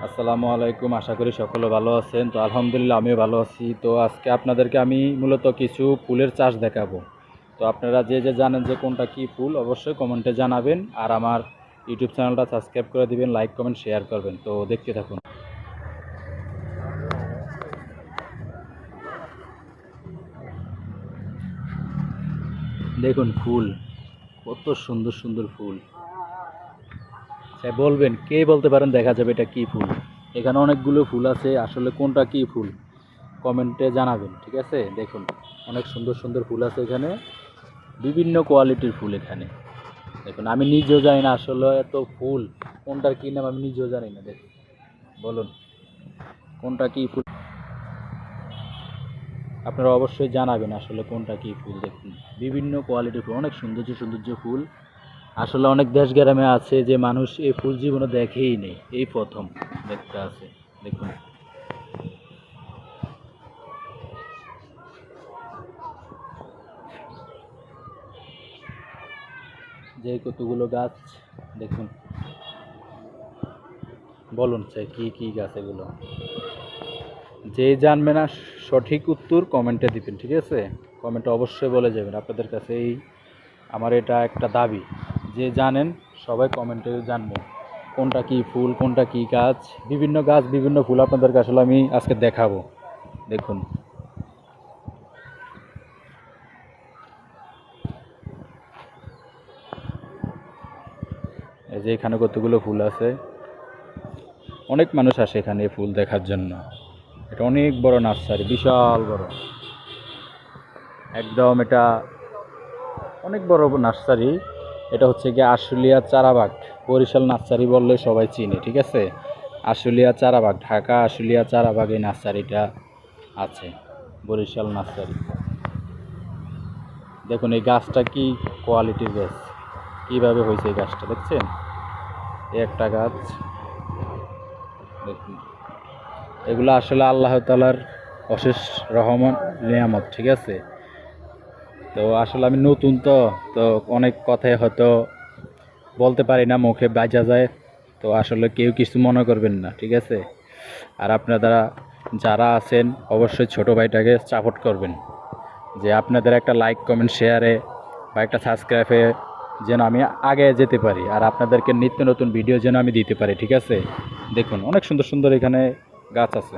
আসসালামু আলাইকুম। আশা করি সকলে ভালো আছেন। তো আলহামদুলিল্লাহ আমিও ভালো আছি। তো আজকে আপনাদেরকে আমি মূলত কিছু ফুলের চাষ দেখাবো। তো আপনারা যে যে জানেন যে কোনটা কী ফুল অবশ্যই কমেন্টে জানাবেন, আর আমার ইউটিউব চ্যানেলটা সাবস্ক্রাইব করে দিবেন, লাইক কমেন্ট শেয়ার করবেন। তো দেখতে থাকুন। দেখুন ফুল, কত সুন্দর সুন্দর ফুল। বলবেন, কে বলতে পারেন দেখা যাবে এটা কী ফুল। এখানে অনেকগুলো ফুল আছে, আসলে কোনটা কী ফুল কমেন্টে জানাবেন, ঠিক আছে? দেখুন অনেক সুন্দর সুন্দর ফুল আছে এখানে, বিভিন্ন কোয়ালিটির ফুল এখানে। দেখুন আমি নিজেও জানি না আসলে এত ফুল কোনটার কী নাম, আমি নিজেও জানি না। দেখুন, বলুন কোনটা কী ফুল, আপনারা অবশ্যই জানাবেন আসলে কোনটা কী ফুল। দেখুন বিভিন্ন কোয়ালিটির ফুল, অনেক সৌন্দর্য সৌন্দর্য ফুল। আসলে অনেক দেশ গ্রামে আছে যে মানুষ এই ফুল জীবনে দেখেই নেই, এই প্রথম দেখতে আছে। দেখুন যে কতগুলো গাছ, দেখুন বলুন চাই কী কী গাছ এগুলো। যে জানবে না সঠিক উত্তর কমেন্টে দিবেন, ঠিক আছে? কমেন্টে অবশ্যই বলে যাবেন। আপনাদের কাছে এই আমার এটা একটা দাবি, যে জানেন সবাই কমেন্টে জানবেন কোনটা কী ফুল, কোনটা কী গাছ। বিভিন্ন গাছ বিভিন্ন ফুল আপনাদেরকে আসলে আমি আজকে দেখাবো। দেখুন এই যে এখানে কতগুলো ফুল আছে, অনেক মানুষ আসে এখানে এই ফুল দেখার জন্য। এটা অনেক বড় নার্সারি, বিশাল বড়, একদম এটা অনেক বড় নার্সারি। এটা হচ্ছে গিয়ে আশুলিয়া চারাবাগ, বরিশাল নার্সারি বললে সবাই চিনে, ঠিক আছে? আশুলিয়া চারাবাগ, ঢাকা আশুলিয়া চারাবাগ এই নার্সারিটা আছে, বরিশাল নার্সারি। দেখুন এই গাছটা কি কোয়ালিটির গাছ, কীভাবে হয়েছে এই গাছটা, দেখছেন? এই একটা গাছ দেখুন, এগুলো আসলে আল্লাহ তাআলার অশেষ রহমান নিয়ামত, ঠিক আছে? তো আসলে আমি নতুন, তো তো অনেক কথাই হয়তো বলতে পারি না, মুখে বাজা যায়। তো আসলে কেউ কিছু মনে করবেন না, ঠিক আছে? আর আপনারা যারা আছেন অবশ্যই ছোট ভাইটাকে সাপোর্ট করবেন, যে আপনাদের একটা লাইক কমেন্ট শেয়ারে বা একটা সাবস্ক্রাইবে যেন আমি আগে যেতে পারি, আর আপনাদেরকে নিত্য নতুন ভিডিও যেন আমি দিতে পারি, ঠিক আছে? দেখুন অনেক সুন্দর সুন্দর এখানে গাছ আছে।